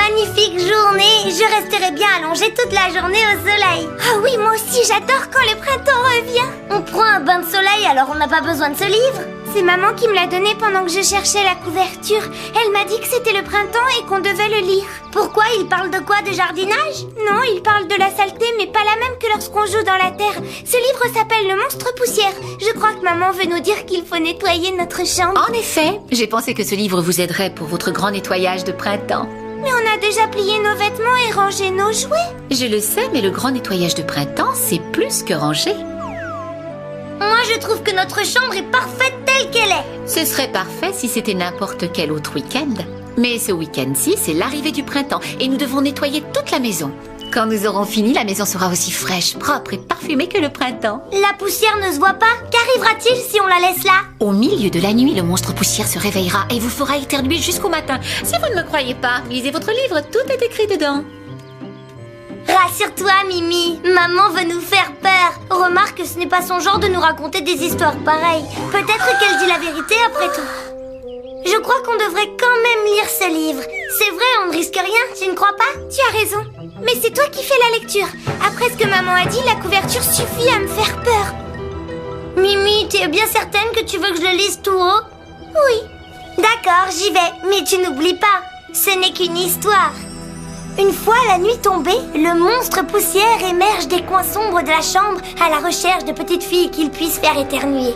magnifique journée. Je resterai bien allongée toute la journée au soleil. Ah oui, moi aussi, j'adore quand le printemps revient. On prend un bain de soleil, alors on n'a pas besoin de ce livre. C'est maman qui me l'a donné pendant que je cherchais la couverture. Elle m'a dit que c'était le printemps et qu'on devait le lire. Pourquoi? Il parle de quoi? De jardinage? Non, il parle de la saleté, mais pas la même que lorsqu'on joue dans la terre. Ce livre s'appelle Le Monstre Poussière. Je crois que maman veut nous dire qu'il faut nettoyer notre chambre. En effet, j'ai pensé que ce livre vous aiderait pour votre grand nettoyage de printemps. Mais on a déjà plié nos vêtements et rangé nos jouets. Je le sais, mais le grand nettoyage de printemps, c'est plus que ranger. Moi, je trouve que notre chambre est parfaite telle qu'elle est. Ce serait parfait si c'était n'importe quel autre week-end. Mais ce week-end-ci, c'est l'arrivée du printemps et nous devons nettoyer toute la maison. Quand nous aurons fini, la maison sera aussi fraîche, propre et parfumée que le printemps. La poussière ne se voit pas. Qu'arrivera-t-il si on la laisse là? Au milieu de la nuit, le monstre poussière se réveillera et vous fera éternuer jusqu'au matin. Si vous ne me croyez pas, lisez votre livre, tout est écrit dedans. Rassure-toi, Mimi. Maman veut nous faire peur. Remarque que ce n'est pas son genre de nous raconter des histoires pareilles. Peut-être qu'elle dit la vérité après tout. Je crois qu'on devrait quand même lire ce livre. C'est vrai, on ne risque rien, tu ne crois pas? Tu as raison. Mais c'est toi qui fais la lecture. Après ce que maman a dit, la couverture suffit à me faire peur. Mimi, tu es bien certaine que tu veux que je le lise tout haut? Oui. D'accord, j'y vais. Mais tu n'oublies pas, ce n'est qu'une histoire. Une fois la nuit tombée, le monstre poussière émerge des coins sombres de la chambre à la recherche de petites filles qu'il puisse faire éternuer.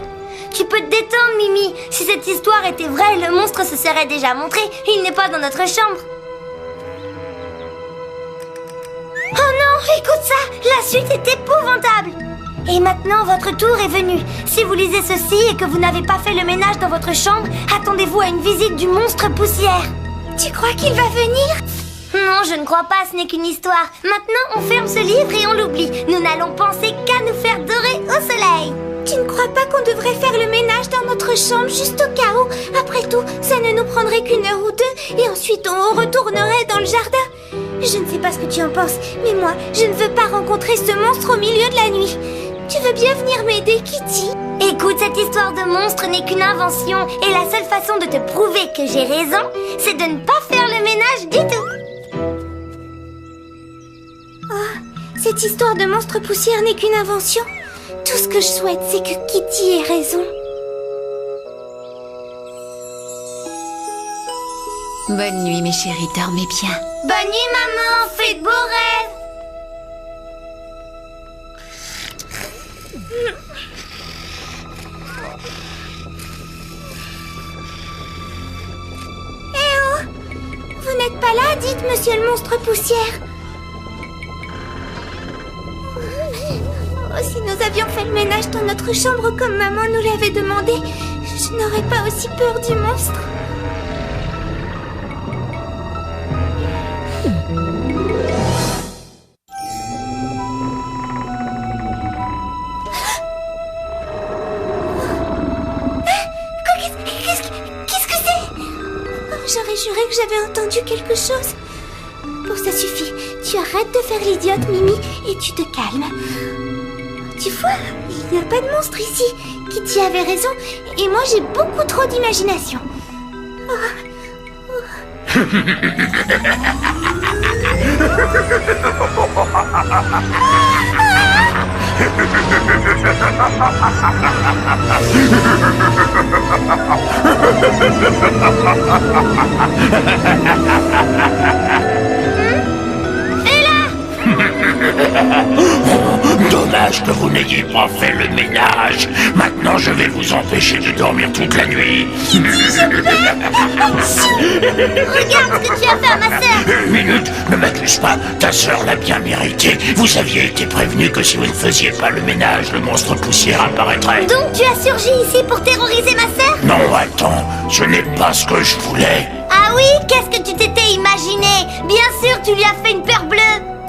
Tu peux te détendre, Mimi. Si cette histoire était vraie, le monstre se serait déjà montré. Il n'est pas dans notre chambre. Oh non, écoute ça. La suite est épouvantable. Et maintenant, votre tour est venu. Si vous lisez ceci et que vous n'avez pas fait le ménage dans votre chambre, attendez-vous à une visite du monstre poussière. Tu crois qu'il va venir? Non, je ne crois pas, ce n'est qu'une histoire. Maintenant, on ferme ce livre et on l'oublie. Nous n'allons penser qu'à nous faire dorer au soleil. Tu ne crois pas qu'on devrait faire le ménage dans notre chambre juste au cas où? Après tout, ça ne nous prendrait qu'une heure ou deux et ensuite on retournerait dans le jardin. Je ne sais pas ce que tu en penses, mais moi, je ne veux pas rencontrer ce monstre au milieu de la nuit. Tu veux bien venir m'aider, Kitty? Écoute, cette histoire de monstre n'est qu'une invention et la seule façon de te prouver que j'ai raison, c'est de ne pas faire le ménage du tout. Oh, cette histoire de monstre poussière n'est qu'une invention. Tout ce que je souhaite, c'est que Kitty ait raison. Bonne nuit, mes chéris, dormez bien. Bonne nuit, maman, fais de beaux rêves. Eh oh! Vous n'êtes pas là, dites, monsieur le monstre poussière. Oh, si nous avions fait le ménage dans notre chambre comme maman nous l'avait demandé, je n'aurais pas aussi peur du monstre. Qu'est-ce que c'est? J'aurais juré que j'avais entendu quelque chose. Bon, ça suffit. Tu arrêtes de faire l'idiote, Mimi, et tu te calmes. Tu vois, il n'y a pas de monstre ici. Kitty avait raison, et moi j'ai beaucoup trop d'imagination. Dommage que vous n'ayez pas fait le ménage. Maintenant, je vais vous empêcher de dormir toute la nuit. Regarde ce que tu as fait à ma sœur. Une minute, ne m'accuse pas. Ta sœur l'a bien mérité. Vous aviez été prévenu que si vous ne faisiez pas le ménage, le monstre poussière apparaîtrait. Donc tu as surgi ici pour terroriser ma sœur? Non, attends, ce n'est pas ce que je voulais. Ah oui? Qu'est-ce que tu t'étais imaginé? Bien sûr, tu lui as fait une peur bleue.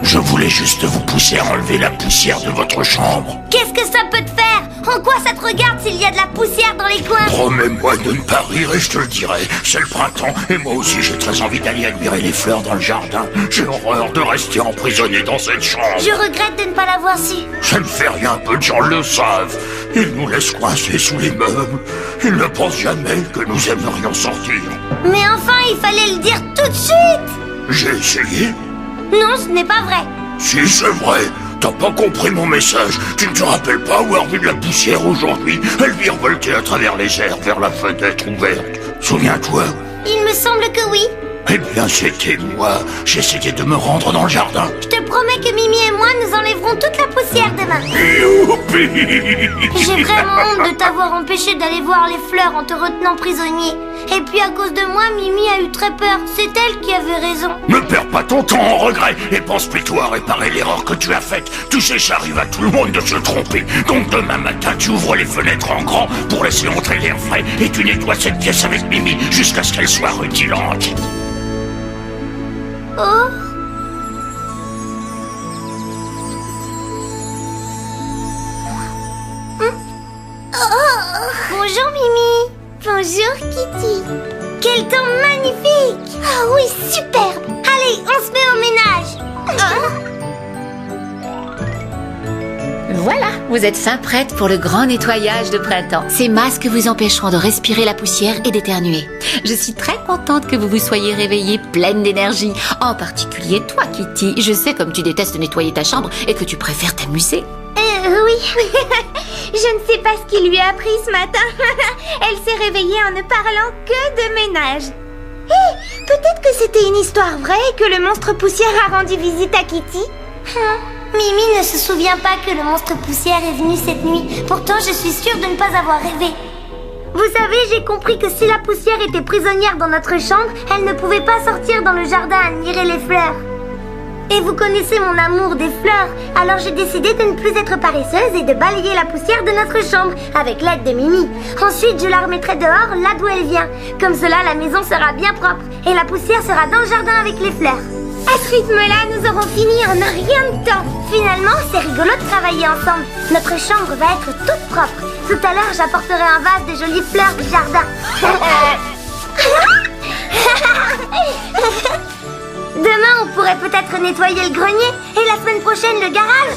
Je voulais juste vous pousser à enlever la poussière de votre chambre. Qu'est-ce que ça peut te faire? En quoi ça te regarde s'il y a de la poussière dans les coins? Promets-moi de ne pas rire et je te le dirai. C'est le printemps et moi aussi j'ai très envie d'aller admirer les fleurs dans le jardin. J'ai horreur de rester emprisonné dans cette chambre. Je regrette de ne pas l'avoir su. Ça ne fait rien, peu de gens le savent. Ils nous laissent coincés sous les meubles. Ils ne pensent jamais que nous aimerions sortir. Mais enfin, il fallait le dire tout de suite. J'ai essayé. Non, ce n'est pas vrai. Si, c'est vrai. T'as pas compris mon message. Tu ne te rappelles pas avoir vu de la poussière aujourd'hui? Elle virevoltait à travers les airs vers la fenêtre ouverte. Souviens-toi? Il me semble que oui. Eh bien, c'était moi. J'essayais de me rendre dans le jardin. Je te promets que Mimi et moi, nous enlèverons toute la poussière demain. Youpi! J'ai vraiment honte de t'avoir empêché d'aller voir les fleurs en te retenant prisonnier. Et puis à cause de moi, Mimi a eu très peur. C'est elle qui avait raison. Ne perds pas ton temps en regret et pense plutôt à réparer l'erreur que tu as faite. Tu sais, ça arrive à tout le monde de se tromper. Donc demain matin, tu ouvres les fenêtres en grand pour laisser entrer l'air frais et tu nettoies cette pièce avec Mimi jusqu'à ce qu'elle soit rutilante. Oh. Bonjour Mimi. Bonjour, Kitty. Quel temps magnifique. Ah oui, superbe. Allez, on se met au ménage. Voilà, vous êtes fin prête pour le grand nettoyage de printemps. Ces masques vous empêcheront de respirer la poussière et d'éternuer. Je suis très contente que vous vous soyez réveillée pleine d'énergie. En particulier toi, Kitty. Je sais comme tu détestes nettoyer ta chambre et que tu préfères t'amuser. Oui. Je ne sais pas ce qui lui a pris ce matin. Elle s'est réveillée en ne parlant que de ménage. Hé, peut-être que c'était une histoire vraie et que le monstre poussière a rendu visite à Kitty. Mimi ne se souvient pas que le monstre poussière est venu cette nuit. Pourtant, je suis sûre de ne pas avoir rêvé. Vous savez, j'ai compris que si la poussière était prisonnière dans notre chambre, elle ne pouvait pas sortir dans le jardin admirer les fleurs. Et vous connaissez mon amour des fleurs, alors j'ai décidé de ne plus être paresseuse et de balayer la poussière de notre chambre avec l'aide de Mimi. Ensuite, je la remettrai dehors, là d'où elle vient. Comme cela, la maison sera bien propre et la poussière sera dans le jardin avec les fleurs. À ce rythme-là, nous aurons fini en un rien de temps. Finalement, c'est rigolo de travailler ensemble. Notre chambre va être toute propre. Tout à l'heure, j'apporterai un vase de jolies fleurs du jardin. Demain, on pourrait peut-être nettoyer le grenier et la semaine prochaine le garage.